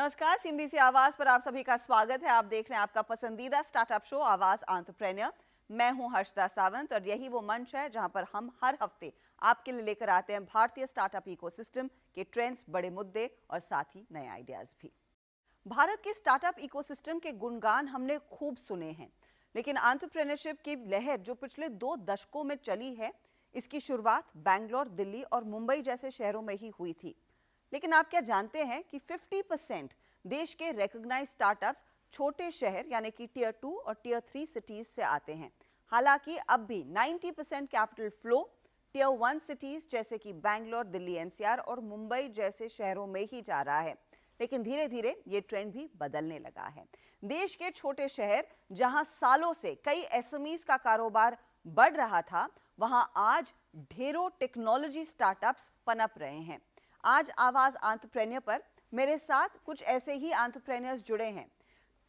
नमस्कार, सीएनबीसी आवाज पर आप सभी का स्वागत है। आप देख रहे हैं आपका पसंदीदा स्टार्टअप शो आवाज एंटरप्रेन्योर। मैं हूं हर्षदा सावंत और यही वो मंच है जहां पर हम हर हफ्ते आपके लिए लेकर आते हैं भारतीय स्टार्टअप इकोसिस्टम के ट्रेंड्स, बड़े मुद्दे और साथ ही नए आइडियाज भी। भारत के स्टार्टअप इकोसिस्टम के गुणगान हमने खूब सुने हैं, लेकिन एंटरप्रेन्योरशिप की लहर जो पिछले 2 दशकों में चली है, इसकी शुरुआत बैंगलोर, दिल्ली और मुंबई जैसे शहरों में ही हुई थी। लेकिन आप क्या जानते हैं कि 50% देश के रिकॉग्नाइज्ड स्टार्टअप्स छोटे शहर यानी कि टियर 2 और टियर 3 सिटीज से आते हैं। हालांकि अब भी 90% कैपिटल फ्लो टियर 1 सिटीज जैसे कि बैंगलोर, दिल्ली एनसीआर और मुंबई जैसे शहरों में ही जा रहा है। लेकिन धीरे धीरे ये ट्रेंड भी बदलने लगा है। देश के छोटे शहर जहां सालों से कई एसएमईज का कारोबार बढ़ रहा था, वहां आज ढेरों टेक्नोलॉजी स्टार्टअप्स पनप रहे हैं। आज आवाज एंटरप्रेन्योर पर मेरे साथ कुछ ऐसे ही एंटरप्रेन्योर्स जुड़े हैं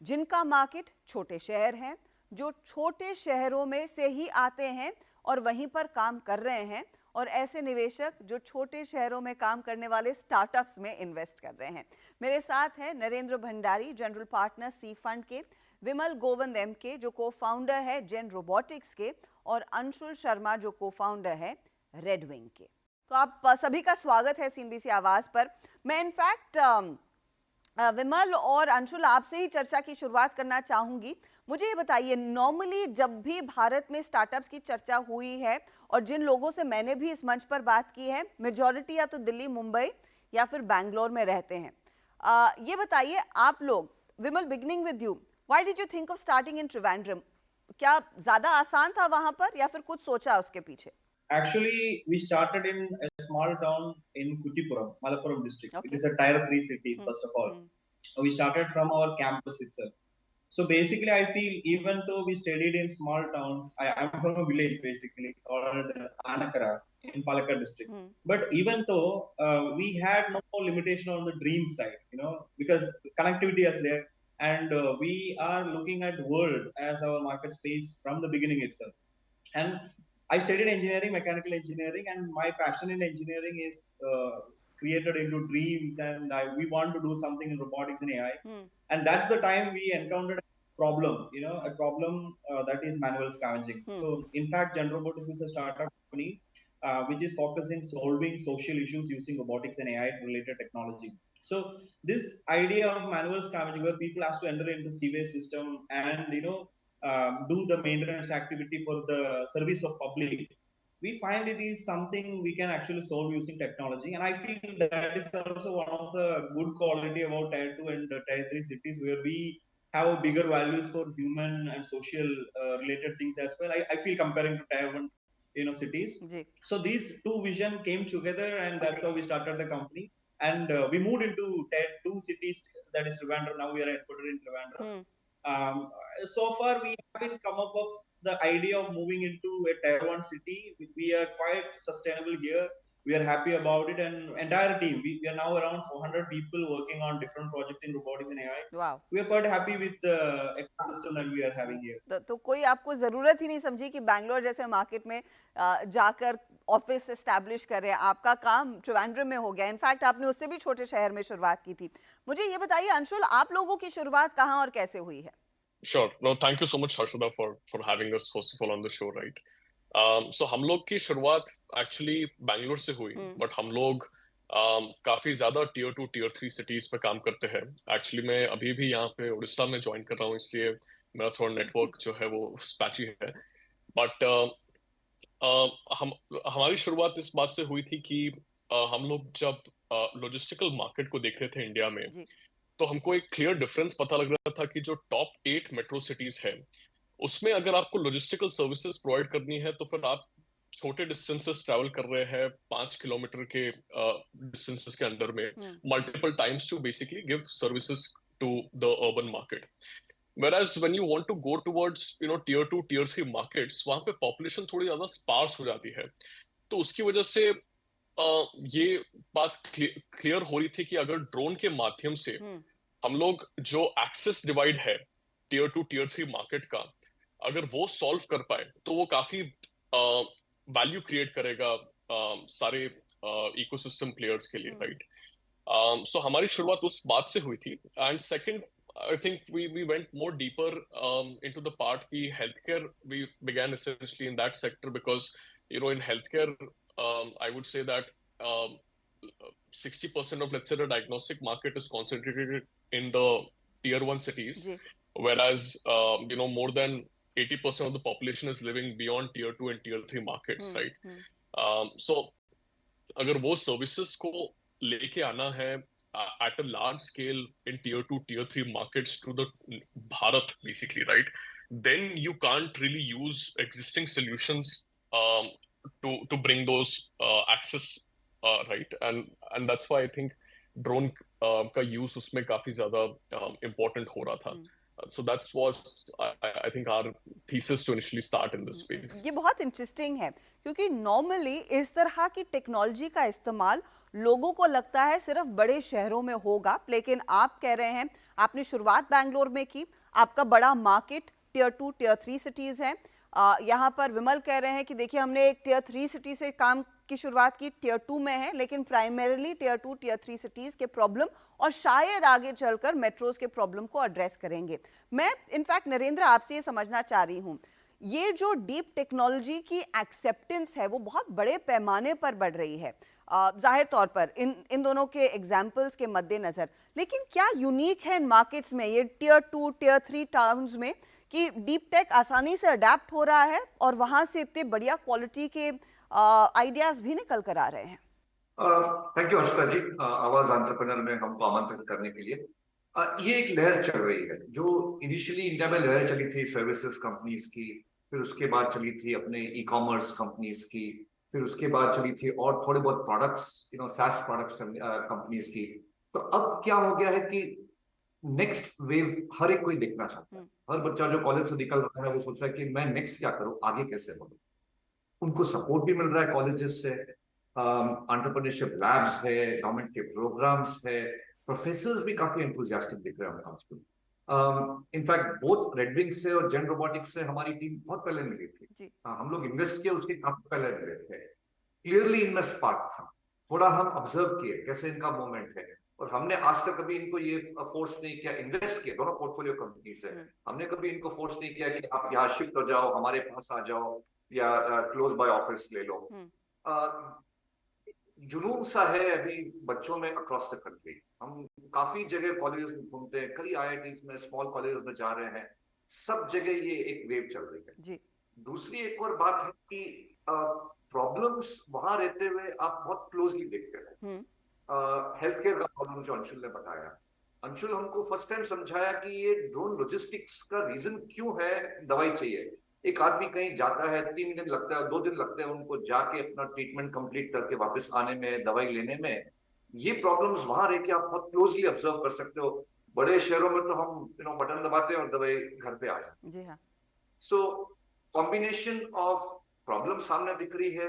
जिनका मार्केट छोटे शहर हैं, जो छोटे शहरों में से ही आते हैं और वहीं पर काम कर रहे हैं, और ऐसे निवेशक जो छोटे शहरों में काम करने वाले स्टार्टअप्स में इन्वेस्ट कर रहे हैं। मेरे साथ है Narendra Bhandari, general partner Sea Fund के, विमल गोविंद एम के जो को फाउंडर है जेन रोबोटिक्स के, और अंशुल शर्मा जो को फाउंडर है रेडविंग के। तो आप सभी का स्वागत है सीएनबीसी आवाज पर। मैं इनफैक्ट विमल और अंशुल आपसे ही चर्चा की शुरुआत करना चाहूंगी। मुझे ये बताइए, नॉर्मली जब भी भारत में स्टार्टअप्स की चर्चा हुई है और जिन लोगों से मैंने भी इस मंच पर बात की है, मेजॉरिटी या तो दिल्ली, मुंबई या फिर बैंगलोर में रहते हैं। ये बताइए आप लोग, Vimal beginning with you, why did you think of starting in Trivandrum? क्या ज्यादा आसान था वहां पर या फिर कुछ सोचा उसके पीछे? Actually, we started in a small town in Kuttipuram, Malappuram district. It okay. is a tier 3 city, hmm. first of all. Hmm. We started from our campus itself. So basically, I feel even though we studied in small towns, I'm from a village basically called Anakara in Palakkad district. Hmm. But even though we had no limitation on the dream side, because connectivity is there, and we are looking at world as our market space from the beginning itself. And I studied engineering, mechanical engineering, and my passion in engineering is created into dreams, and we want to do something in robotics and AI. Hmm. And that's the time we encountered a problem, a problem that is manual scavenging. Hmm. So, in fact, Gen Robotics is a startup company which is focusing solving social issues using robotics and AI related technology. So, this idea of manual scavenging, where people has to enter into sewage system and do the maintenance activity for the service of public, we find it is something we can actually solve using technology. And I feel that is also one of the good quality about tier 2 and tier 3 cities, where we have bigger values for human and social related things as well. I feel comparing to tier 1 cities. जी। So these two vision came together, and that's how we started the company. And we moved into tier 2 cities, that is Trivandrum. Now we are headquartered in Trivandrum. Hmm. um, so far, we haven't come up of the idea of moving into a tier 1 city. We are quite sustainable here. We are happy about it, and entire team. We are now around 400 people working on different projects in robotics and AI. वाह। We are quite happy with the ecosystem that we are having here. तो कोई आपको जरूरत ही नहीं समझी कि बैंगलोर जैसे market में जाकर ऑफिस एस्टैब्लिश करें। आपका काम त्रिवेंद्रम में हो गया। इनफैक्ट आपने उससे भी छोटे शहर में शुरुआत की थी। मुझे ये बताइए अंशुल, आप लोगों की शुरुआत कहाँ और कैसे हुई है? Sure. No, thank you so much, Harshada, for having us first of all on the show, right? So हम लोग की शुरुआत एक्चुअली बैंगलोर से हुई, बट हम लोग काफी ज्यादा टियर 2 टियर 3 सिटीज पे काम करते हैं। एक्चुअली मैं अभी भी यहाँ पे उड़ीसा में ज्वाइन कर रहा हूँ, इसलिए मेरा थोड़ा नेटवर्क जो है वो स्पैची है। बट हम हमारी शुरुआत इस बात से हुई थी कि हम लोग जब लॉजिस्टिकल मार्केट को देख रहे थे इंडिया में, जी। तो हमको एक क्लियर डिफरेंस पता लग रहा था कि जो टॉप 8 मेट्रो सिटीज है, उसमें अगर आपको लॉजिस्टिकल सर्विसेज प्रोवाइड करनी है, तो फिर आप छोटे डिस्टेंसेस ट्रैवल कर रहे हैं 5 किलोमीटर के डिस्टेंसेस के अंदर में multiple times to basically give services to the urban market. Whereas when you want to go towards tier 2 tier 3 markets, वहां पे पॉपुलेशन थोड़ी ज्यादा स्पार्स हो जाती है। तो उसकी वजह से ये बात क्लियर हो रही थी कि अगर ड्रोन के माध्यम से हम लोग जो एक्सेस डिवाइड है टियर 2 टियर 3 मार्केट का, अगर वो सॉल्व कर पाए, तो वो काफी वैल्यू क्रिएट करेगा सारे इकोसिस्टम प्लेयर्स के लिए, राइट? So हमारी शुरुआत उस बात से हुई थी. And second, I think we went more deeper into the part कि healthcare we began essentially in that sector because in healthcare I would say that 60% of, let's say, the diagnostic market is concentrated in the tier 1 cities, ji. whereas more than 80% of the population is living beyond tier 2 and tier 3 markets, right? So अगर वो services को लेके आना है at a large scale in tier 2 tier 3 markets to the Bharat basically, right, then you can't really use existing solutions to bring those access, right, and that's why I think drone का use उसमें काफी ज्यादा important हो रहा था. So that was, I think, our thesis to initially start in this space. ये बहुत interesting है क्योंकि नॉर्मली इस तरह की टेक्नोलॉजी का इस्तेमाल लोगों को लगता है सिर्फ बड़े शहरों में होगा, लेकिन आप कह रहे हैं आपने शुरुआत बैंगलोर में की, आपका बड़ा मार्केट टियर 2 टियर 3 सिटीज है. यहाँ पर विमल कह रहे हैं कि देखिए हमने एक टियर 3 सिटी से काम की शुरुआत की, टियर 2 में है, लेकिन प्राइमरीली टियर 2 टियर 3 सिटीज के प्रॉब्लम और शायद आगे चलकर मेट्रोज के प्रॉब्लम को एड्रेस करेंगे. मैं इनफैक्ट नरेंद्र आपसे ये समझना चाह रही हूँ, ये जो डीप टेक्नोलॉजी की एक्सेप्टेंस है वो बहुत बड़े पैमाने पर बढ़ रही है जाहिर तौर पर इन दोनों के एग्जाम्पल्स के मद्देनजर, लेकिन क्या यूनिक है इन मार्केट्स में ये टियर 2 टियर 3 टाउन्स में कि डीप टेक आसानी से अडेप्ट हो रहा है और वहां से इतने बढ़िया क्वालिटी के आइडियाज भी निकल कर आ रहे हैं? थैंक यू हर्षिता जी, आवाज एंटरप्रेन्योर में हमको आमंत्रित करने के लिए. ये एक लहर चल रही है जो इनिशियली इंडिया में लहर चली थी सर्विसेज कंपनीज की, फिर उसके बाद चली थी अपने ई कॉमर्स कंपनीज की, फिर उसके बाद चली थी और थोड़े बहुत प्रोडक्ट्स सास प्रोडक्ट्स कंपनीज की. तो अब क्या हो गया है कि नेक्स्ट वेव हर एक कोई देखना चाहता है. हर बच्चा जो कॉलेज से निकल रहा है वो सोच रहा है कि मैं नेक्स्ट क्या करूं, आगे कैसे बढ़ूं. उनको सपोर्ट भी मिल रहा है कॉलेजेस से, एंटरप्रेन्योरशिप लैब्स है, गवर्नमेंट के प्रोग्राम्स है, प्रोफेसर्स भी काफी एंथुसियास्टिक दिख रहे हैं आजकल. इनफैक्ट बोथ रेडविंग से और जेन रोबोटिक्स से हमारी टीम बहुत पहले मिली थी. हम लोग इन्वेस्ट किए उसके काफी पहले मिले थे. क्लियरली इनमें स्पार्क था. थोड़ा हम ऑब्जर्व किए कैसे इनका मूवमेंट है, और हमने आज तक कभी इनको ये फोर्स नहीं किया. इन्वेस्ट किए दोनों पोर्टफोलियो कंपनी से, हमने कभी इनको फोर्स नहीं किया कि आप यहाँ शिफ्ट हो जाओ, हमारे पास आ जाओ, या क्लोज बाय ऑफिस ले लो. जुनून सा है अभी बच्चों में अक्रॉस द कंट्री. हम काफी जगह कॉलेजेस में घूमते हैं, कई आईआईटीज में, स्मॉल कॉलेजेस में जा रहे हैं, सब जगह ये एक वेव चल रही है जी. दूसरी एक और बात है कि प्रॉब्लम्स वहां रहते हुए आप बहुत क्लोजली देखते हैं. हेल्थ केयर का प्रॉब्लम जो अंशुल ने बताया, अंशुल हमको फर्स्ट टाइम समझाया कि ये ड्रोन लॉजिस्टिक्स का रीजन क्यों है. दवाई चाहिए, एक आदमी कहीं जाता है, 3 दिन लगता है, 2 दिन लगते हैं उनको जाके अपना ट्रीटमेंट कंप्लीट करके वापस आने में, दवाई लेने में. ये प्रॉब्लम्स वहां रह के आप बहुत क्लोजली ऑब्जर्व कर सकते हो. बड़े शहरों में तो हम बटन दबाते हैं और दवाई घर पे आ जाती जी हाँ. सो कॉम्बिनेशन ऑफ प्रॉब्लम सामने दिख रही है,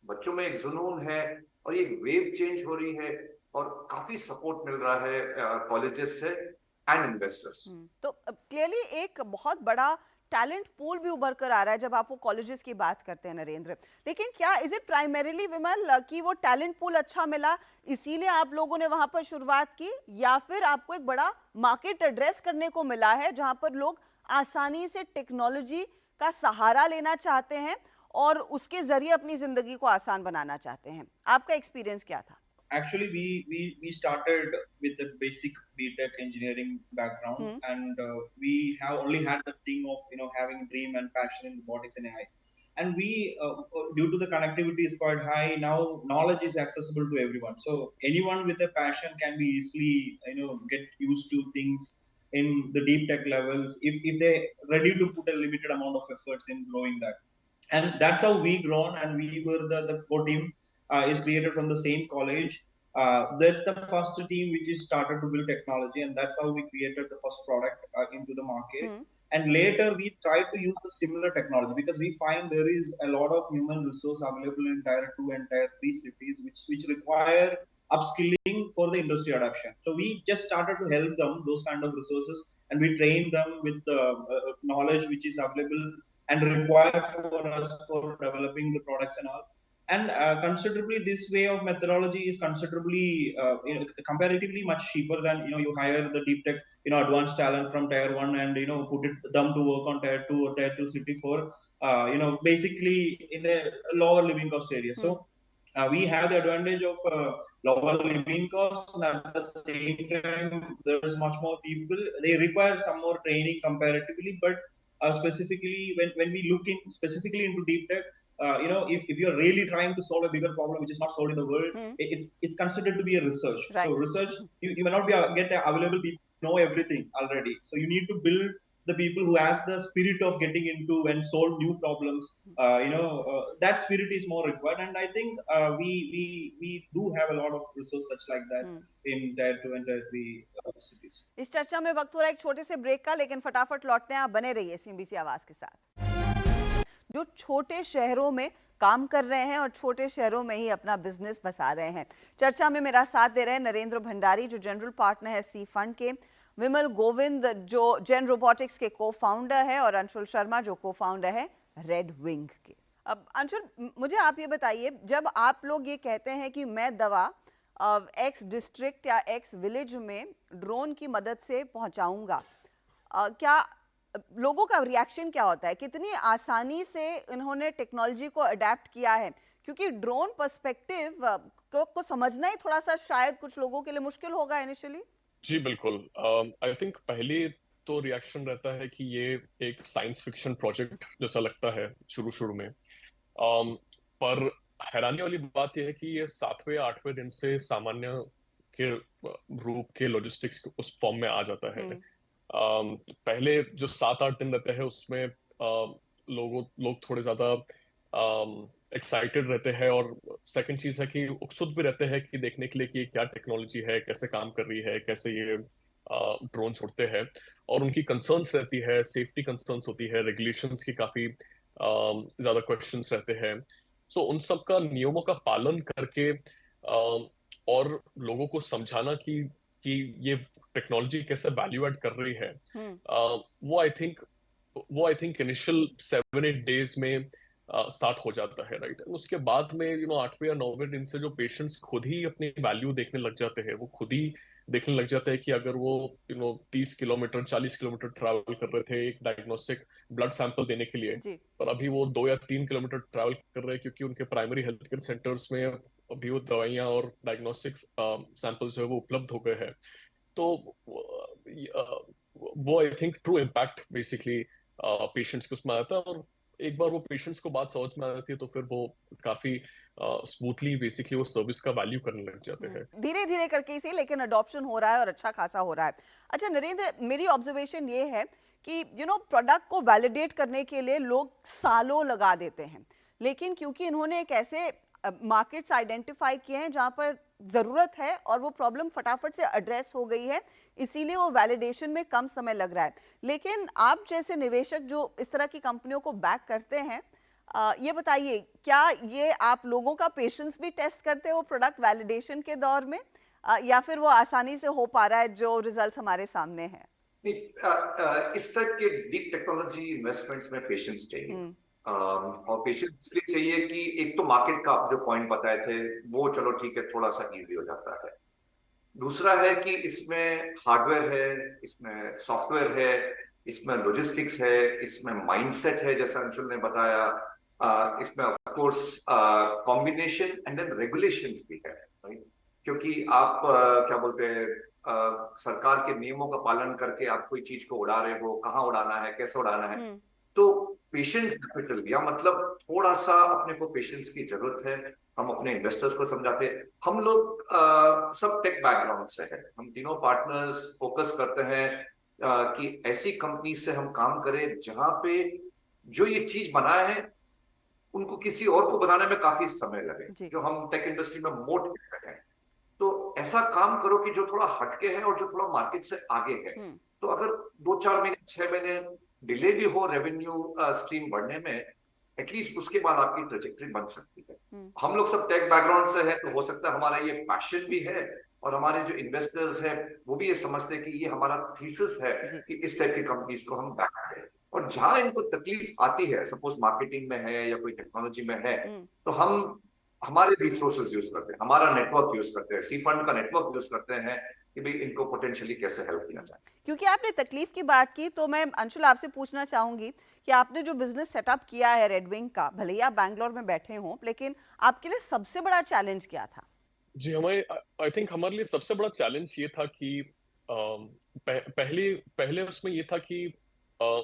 बच्चों में एक जुनून है, और ये वेव चेंज हो रही है, और काफी सपोर्ट मिल रहा है कॉलेजेस से एंड इन्वेस्टर्स. तो क्लियरली एक बहुत बड़ा टैलेंट पूल भी उभर कर आ रहा है जब आप वो कॉलेजेस की बात करते हैं नरेंद्र. लेकिन क्या इज इट प्राइमरीली विमल कि वो टैलेंट पूल अच्छा मिला इसीलिए आप लोगों ने वहां पर शुरुआत की, या फिर आपको एक बड़ा मार्केट एड्रेस करने को मिला है जहां पर लोग आसानी से टेक्नोलॉजी का सहारा लेना चाहते हैं और उसके जरिए अपनी जिंदगी को आसान बनाना चाहते हैं? आपका एक्सपीरियंस क्या था? Actually, we started with the basic BTech engineering background, and we have only had the thing of having dream and passion in robotics and AI. And we, due to the connectivity is quite high now, knowledge is accessible to everyone. So anyone with a passion can be easily get used to things in the deep tech levels if they're ready to put a limited amount of efforts in growing that. And that's how we grown, and we were the core team. Is created from the same college. That's the first team which is started to build technology, and that's how we created the first product into the market. And later we tried to use the similar technology because we find there is a lot of human resource available in tier 2 and tier 3 cities which require upskilling for the industry adoption. So we just started to help them, those kind of resources, and we trained them with the knowledge which is available and required for us for developing the products and all. and considerably this way of methodology is considerably comparatively much cheaper than you hire the deep tech advanced talent from tier 1 and put them to work on tier 2 or tier 3 city for basically in a lower living cost area. So we have the advantage of lower living costs, and at the same time there's much more people. They require some more training comparatively, but specifically when we look in specifically into deep tech, if you're really trying to solve a bigger problem which is not solved in the world, it's considered to be a research. Right. So research, you may not be get available people know everything already, so you need to build the people who has the spirit of getting into and solve new problems. That spirit is more required, and I think we do have a lot of resource such like that in tier 2 and tier 3 cities. इस चर्चा में वक्त हो रहा है एक छोटे से ब्रेक का, लेकिन फटाफट लौटते हैं, आप बने रहिए सीएनबीसी आवाज के साथ। जो छोटे शहरों में काम कर रहे हैं और छोटे शहरों में ही अपना बिजनेस बसा रहे हैं, चर्चा में मेरा साथ दे रहे हैं नरेंद्र भंडारी जो जनरल पार्टनर है सी फंड के, विमल गोविंद जो जेन रोबोटिक्स के को फाउंडर है, और अंशुल शर्मा जो को फाउंडर है रेड विंग के। अब अंशुल, मुझे आप ये बताइए, जब आप लोग ये कहते हैं कि मैं दवा एक्स डिस्ट्रिक्ट या एक्स विलेज में ड्रोन की मदद से पहुंचाऊंगा, क्या लोगों का रिएक्शन क्या होता है? कितनी आसानी से इन्होंने टेक्नोलॉजी को अडेप्ट किया है? क्योंकि ड्रोन पर्सपेक्टिव को समझना ही थोड़ा सा शायद कुछ लोगों के लिए मुश्किल होगा इनिशियली। जी बिल्कुल, आई थिंक पहले तो रिएक्शन रहता है कि ये एक साइंस फिक्शन प्रोजेक्ट जैसा लगता है शुरू में, पर हैरानी वाली बात यह है कि ये 7वें 8वें दिन से सामान्य के रूप के लॉजिस्टिक्स उस फॉर्म में आ जाता है। पहले जो 7-8 दिन रहते हैं उसमें लोग थोड़े ज्यादा एक्साइटेड रहते हैं, और सेकंड चीज है कि उत्सुक भी रहते हैं कि देखने के लिए कि क्या टेक्नोलॉजी है, कैसे काम कर रही है, कैसे ये ड्रोन उड़ते हैं, और उनकी कंसर्न्स रहती है, सेफ्टी कंसर्न्स होती है, रेगुलेशंस की काफी ज्यादा क्वेश्चंस रहते हैं। सो उन सब का नियमों का पालन करके और लोगों को समझाना कि ये टेक्नोलॉजी कैसे वैल्यू ऐड कर रही है, वो आई थिंक इनिशियल 7-8 डेज में स्टार्ट हो जाता है, राइट। उसके बाद में 8वें या 9वें दिन से जो पेशेंट्स खुद ही अपनी वैल्यू देखने लग जाते हैं, वो खुद ही देखने लग जाते हैं कि अगर वो 30 किलोमीटर 40 किलोमीटर ट्रैवल कर रहे थे एक डायग्नोस्टिक ब्लड सैंपल देने के लिए, पर अभी वो 2 या 3 किलोमीटर ट्रैवल कर रहे हैं क्योंकि उनके प्राइमरी हेल्थ केयर सेंटर्स में अभी वो दवाइयाँ और डायग्नोस्टिक सैंपल्स जो है वो उपलब्ध हो गए हैं। तो वो I think true impact basically patients को उसमें आता है, और एक बार वो पेशेंट्स को बात समझ में आ जाती है तो फिर वो काफी स्मूथली बेसिकली वो सर्विस का वैल्यू करने लग जाते हैं। धीरे धीरे करके इसे, लेकिन अडॉप्शन हो रहा है और अच्छा खासा हो रहा है। अच्छा नरेंद्र, मेरी ऑब्जर्वेशन ये है कि प्रोडक्ट को वैलिडेट करने के लिए लोग सालों लगा देते हैं, लेकिन क्योंकि इन्होंने एक ऐसे मार्केट्स आइडेंटिफाई किए हैं जहां पर जरूरत है और वो प्रॉब्लम फटाफट से एड्रेस हो गई है, इसीलिए वो वैलिडेशन में कम समय लग रहा है। लेकिन आप जैसे निवेशक जो इस तरह की कंपनियों को बैक करते हैं, ये बताइए, क्या ये आप लोगों का पेशेंस भी टेस्ट करते हो प्रोडक्ट वैलिडेशन के दौर में, या फिर वो आसानी से हो पा रहा है जो रिजल्ट्स हमारे सामने हैं? इस टाइप के डीप टेक्नोलॉजी इन्वेस्टमेंट्स में पेशेंस चाहिए, और पेशेंस इसलिए चाहिए कि एक तो मार्केट का आप जो पॉइंट बताए थे वो चलो ठीक है, थोड़ा सा इजी हो जाता है। दूसरा है कि इसमें हार्डवेयर है, इसमें सॉफ्टवेयर है, इसमें लॉजिस्टिक्स है, इसमें माइंडसेट है जैसा अंशुल ने बताया, इसमें of course combination and then regulations भी है, राइट। क्योंकि आप क्या बोलते हैं, सरकार के नियमों का पालन करके आप कोई चीज को उड़ा रहे हो, कहाँ उड़ाना है, कैसे उड़ाना है, तो पेशेंट कैपिटल या मतलब थोड़ा सा अपने को पेशेंस की जरूरत है। हम अपने इन्वेस्टर्स को समझाते हैं, हम लोग सब टेक बैकग्राउंड से हैं, हम तीनों पार्टनर्स फोकस करते हैं कि ऐसी कंपनी से हम काम करें जहां पे जो ये चीज बनाए हैं उनको किसी और को बनाने में काफी समय लगे, जो हम टेक इंडस्ट्री में मोट कहते हैं। तो ऐसा काम करो कि जो थोड़ा हटके है और जो थोड़ा मार्केट से आगे है। तो अगर 2-4 महीने 6 महीने डिले भी हो रेवेन्यू स्ट्रीम बढ़ने में, एटलीस्ट उसके बाद आपकी ट्रेजेक्टरी बन सकती है। हम लोग सब टेक बैकग्राउंड से है, तो हो सकता है हमारा ये पैशन भी है और हमारे जो इन्वेस्टर्स हैं वो भी ये समझते हैं कि ये हमारा थीसिस है कि इस टाइप की कंपनीज को हम बैक करें। और जहां इनको तकलीफ आती है, सपोज मार्केटिंग में है या कोई टेक्नोलॉजी में है, तो हम हमारे रिसोर्सेज यूज करते हैं, हमारा नेटवर्क यूज करते हैं, सी फंड का नेटवर्क यूज करते हैं कि भाई इनको पोटेंशियली कैसे हेल्प किया जाए। क्योंकि आपने तकलीफ की बात की तो मैं अंशुल आपसे पूछना चाहूंगी कि आपने जो बिजनेस सेटअप किया है रेडविंग का, भले ही आप बैंगलोर में बैठे हों, लेकिन आपके लिए सबसे बड़ा चैलेंज क्या था? जी, हमारे आई थिंक हमारे लिए सबसे बड़ा चैलेंज ये था कि पहले पहले उसमें ये था कि अ,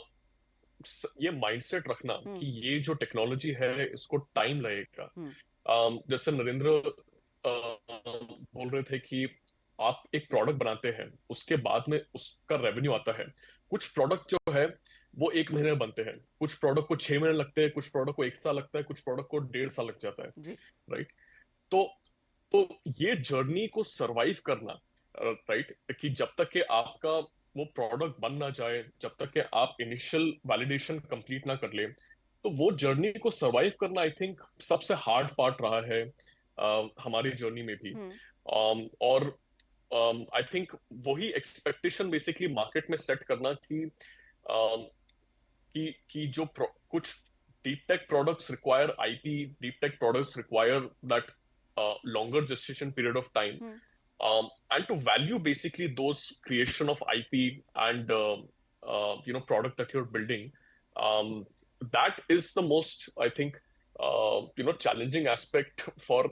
ये माइंडसेट रखना कि ये जो टेक्नोलॉजी है इसको टाइम लगेगा। जैसे नरेंद्र बोल रहे थे कि आप एक प्रोडक्ट बनाते हैं, उसके बाद में उसका रेवेन्यू आता है। कुछ प्रोडक्ट जो है वो 1 महीने में बनते हैं, कुछ प्रोडक्ट को 6 महीने लगते हैं, कुछ प्रोडक्ट को 1 साल लगता है, कुछ प्रोडक्ट को 1.5 साल लग जाता है, जी। राइट? तो तो ये जर्नी को सरवाइव करना, राइट, कि जब तक कि आपका वो प्रोडक्ट बन ना जाए, जब तक कि आप इनिशियल वैलिडेशन कंप्लीट ना कर ले, तो वो जर्नी को सरवाइव करना आई थिंक सबसे हार्ड पार्ट रहा है हमारी जर्नी में भी। और आई थिंक वही एक्सपेक्टेशन बेसिकली मार्केट में सेट करना um, कि जो कुछ deep tech products require IP, deep tech products require that longer gestation period of time, and to value basically those creation of IP and product that you're building. That is the most, I think, challenging aspect for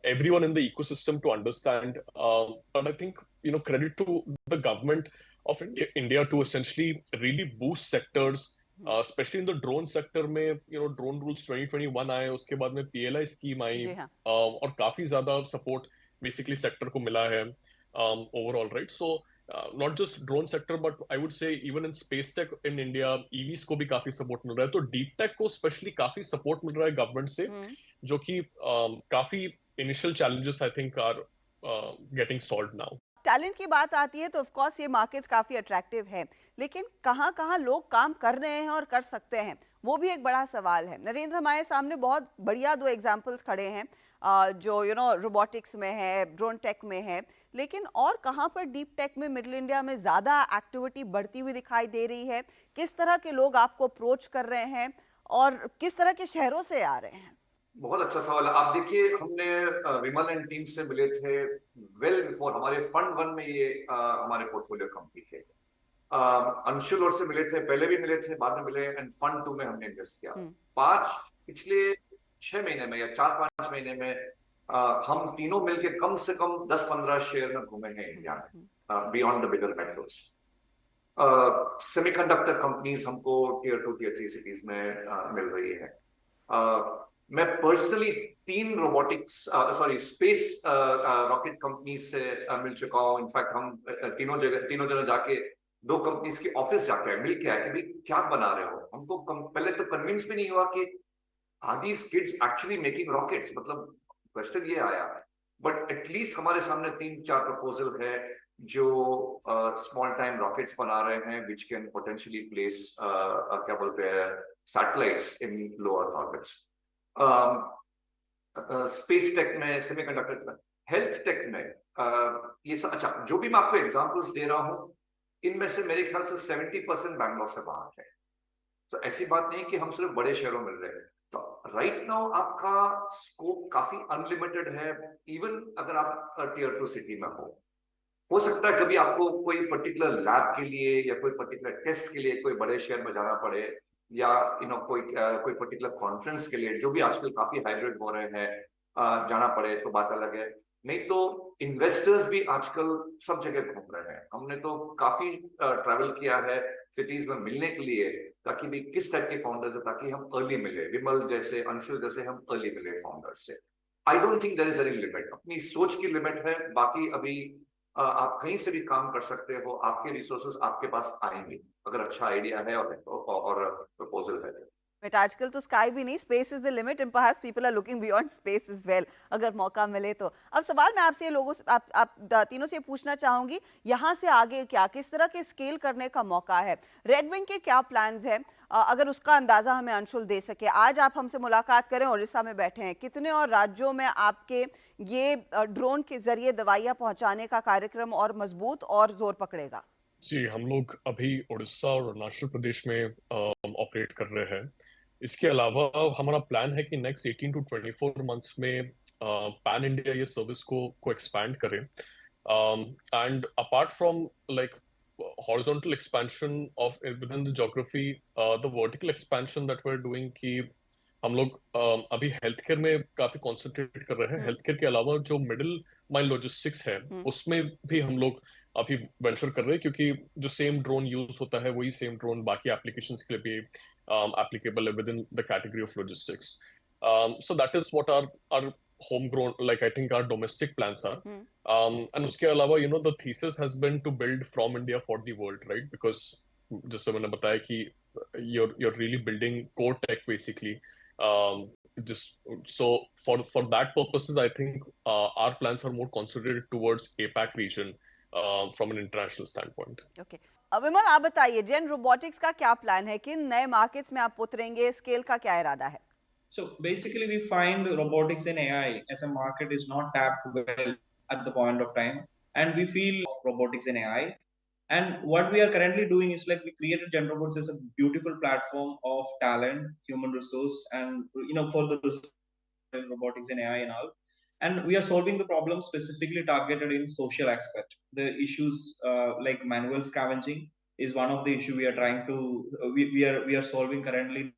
everyone in the ecosystem to understand. But I think credit to the government of India to essentially really boost sectors, specially in the drone sector में। Drone rules 2021 आए, उसके बाद में PLI scheme आई, और काफी ज्यादा support basically sector को मिला है overall, right? So not just drone sector but I would say even in space tech in India, EVs को भी काफी सपोर्ट मिल रहा है। तो डीप टेक को स्पेशली काफी सपोर्ट मिल रहा है गवर्नमेंट से, जो कि काफी initial challenges I think are getting solved now. Talent की बात आती है तो ऑफ कोर्स ये मार्केट्स काफ़ी अट्रैक्टिव है, लेकिन कहाँ-कहाँ लोग काम कर रहे हैं और कर सकते हैं, वो भी एक बड़ा सवाल है। नरेंद्र, हमारे सामने बहुत बढ़िया 2 एग्जांपल्स खड़े हैं, जो रोबोटिक्स में है, ड्रोन टेक में है, लेकिन और कहाँ पर डीप टेक में मिडिल इंडिया में ज़्यादा एक्टिविटी बढ़ती हुई दिखाई दे रही है? किस तरह के लोग आपको अप्रोच कर रहे हैं और किस तरह के शहरों से आ रहे हैं? बहुत अच्छा सवाल है। आप देखिए, हमने विमल एंड टीम से मिले थे वेल बिफोर हमारे फंड 1 में ये हमारे पोर्टफोलियो कंपनी थे। अंशुल और से मिले थे, पहले भी मिले थे, बाद में मिले, एंड फंड 2 में हमने इन्वेस्ट किया। पिछले 6 महीने में या 4-5 महीने में हम तीनों मिलके कम से कम 10-15 शेयर में घूमे हैं इंडिया में, beyond the bigger metros. Semiconductor companies हमको टियर 2 टियर 3 सिटीज में मिल रही है। मैं पर्सनली 3 स्पेस रॉकेट कंपनीज से मिल चुका हूँ। इनफैक्ट हम तीनों जगह जाके 2 कंपनीज के ऑफिस जाके मिल के आए कि भाई क्या बना रहे हो। हमको पहले तो कन्विंस भी नहीं हुआ कि are these kids actually making rockets, मतलब क्वेश्चन ये आया। बट एटलीस्ट हमारे सामने 3-4 प्रपोजल है जो स्मॉल टाइम रॉकेट्स बना रहे हैं विच कैन पोटेंशियली प्लेस क्या बोलते हैं सैटेलाइट्स इन लो अर्थ ऑर्बिट्स। स्पेस टेक में, सेमीकंडक्टर में, हेल्थ टेक में, ये सब। अच्छा, जो भी मैं आपको एग्जांपल्स दे रहा हूँ इनमें से मेरे ख्याल से 70% बैंगलोर से बाहर है। तो ऐसी बात नहीं कि हम सिर्फ बड़े शहरों में रह रहे हैं। तो राइट नाउ आपका स्कोप काफी अनलिमिटेड है, इवन अगर आप टियर 2 सिटी में हो सकता है कभी आपको कोई पर्टिकुलर लैब के लिए या कोई पर्टिकुलर टेस्ट के लिए कोई बड़े शहर में जाना पड़े, या कोई पर्टिकुलर कॉन्फ्रेंस के लिए, जो भी आजकल काफी हाइब्रिड हो रहे हैं, जाना पड़े तो बात अलग है। नहीं तो इन्वेस्टर्स भी आजकल सब जगह घूम रहे हैं। हमने तो काफी ट्रैवल किया है सिटीज में मिलने के लिए, ताकि भी किस टाइप के फाउंडर्स है, ताकि हम अर्ली मिले, विमल जैसे, अंशुल जैसे हम अर्ली मिले फाउंडर्स से। I don't think there is any limit. अपनी सोच की लिमिट है, बाकी अभी आप कहीं से भी काम कर सकते हो, आपके रिसोर्सेज आपके पास आएंगे अगर अच्छा आइडिया है और प्रपोजल है। बट आजकल तो स्काई भी नहीं, space is the limit and perhaps people are looking beyond space as well, अगर मौका मिले तो। अब सवाल मैं आपसे लोगों से, आप तीनों से पूछना चाहूंगी, यहाँ से आगे क्या, किस तरह के स्केल करने का मौका है? रेडविंग के क्या प्लान्स हैं, अगर उसका अंदाजा हमें अंशुल दे सके। आज आप हमसे मुलाकात करें, उड़ीसा में बैठे हैं, कितने और राज्यों में आपके ये ड्रोन के जरिए दवाइयाँ पहुंचाने का कार्यक्रम और मजबूत और जोर पकड़ेगा? जी, हम लोग अभी उड़ीसा और अरुणाचल प्रदेश में ऑपरेट कर रहे हैं। इसके अलावा हमारा प्लान है कि नेक्स्ट 18 to 24 मंथ्स में पैन इंडिया ये सर्विस को एक्सपैंड करें, and apart from like horizontal expansion of within the geography, the vertical expansion that we're doing कि हम लोग अभी हेल्थ केयर में काफी कॉन्सेंट्रेट कर रहे हैं। हेल्थ केयर के अलावा जो मिडिल माइल लॉजिस्टिक्स है उसमें भी हम लोग अभी वेंचर कर रहे हैं, क्योंकि जो सेम ड्रोन यूज होता है वही सेम ड्रोन बाकी एप्लीकेशंस के लिए भी एप्लीकेबल है within the category of logistics. So that is what are homegrown, like I think our domestic plans are. And उसके अलावा the thesis has been to build from India for the world, right? Because जैसे मैंने बताया कि you're really building core tech basically. Just so for that purposes, I think our plans are more concentrated towards APAC region from an international standpoint. Okay. विमल, आप बताइए जेन robotics का क्या plan है, किन नए मार्केट्स में आप उतरेंगे, स्केल का क्या इरादा है? So basically, we find robotics and AI as a market is not tapped well at the point of time, and we feel robotics and AI. And what we are currently doing is like we created GenRobots as a beautiful platform of talent, human resource, and for the robotics and AI and all. And we are solving the problem specifically targeted in social aspect. The issues like manual scavenging is one of the issue we are trying to we are solving currently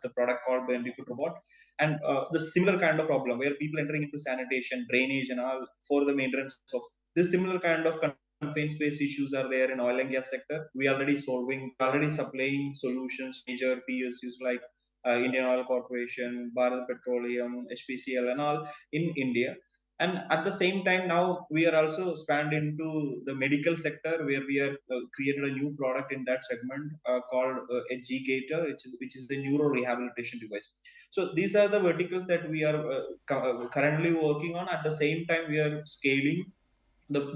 the product called Bandicoot Robot, and the similar kind of problem where people entering into sanitation, drainage, and all for the maintenance of this similar kind of confined space issues are there in oil and gas sector. We are already supplying solutions, major PSUs like Indian Oil Corporation, Bharat Petroleum, HPCL, and all in India. And at the same time, now we are also expand into the medical sector where we are created a new product in that segment called a G-Gator, which is the neuro rehabilitation device. So these are the verticals that we are currently working on. At the same time, we are scaling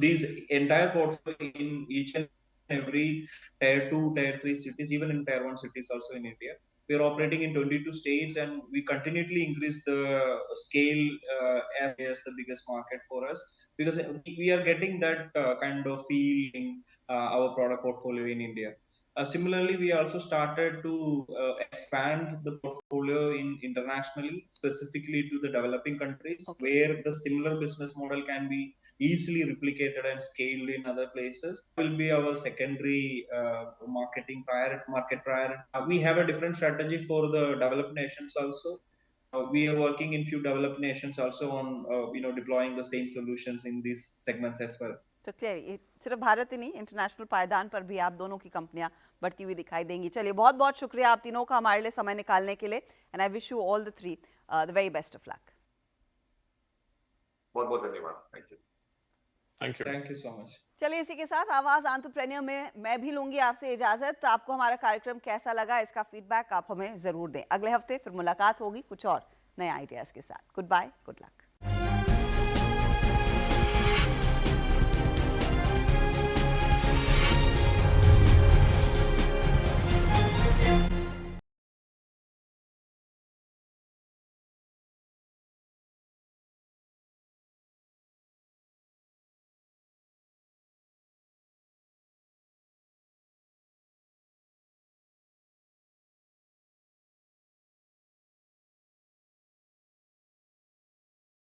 these entire portfolio in each and every tier 2, tier 3 cities, even in tier 1 cities also in India. We are operating in 22 states, and we continually increase the scale as the biggest market for us, because we are getting that kind of feeling our product portfolio in India. Similarly, we also started to expand the portfolio internationally, specifically to the developing countries, where the similar business model can be easily replicated and scaled in other places. Will be our secondary market priority. We have a different strategy for the developed nations also. We are working in few developed nations also on deploying the same solutions in these segments as well. तो clear सिर्फ भारत ही नहीं, international पायदान पर भी आप दोनों की कंपनियां बढ़ती हुई दिखाई देंगी। चलिए, बहुत बहुत शुक्रिया आप तीनों का हमारे लिए समय निकालने के लिए, and I wish you all the three the very best of luck. बहुत बहुत धन्यवाद। Thank you so much. चलिए, इसी के साथ आवाज एंटरप्रेन्योर में मैं भी लूंगी आपसे इजाजत। आपको हमारा कार्यक्रम कैसा लगा, इसका फीडबैक आप हमें जरूर दें। अगले हफ्ते फिर मुलाकात होगी कुछ और नए आइडियाज के साथ। Goodbye, good luck.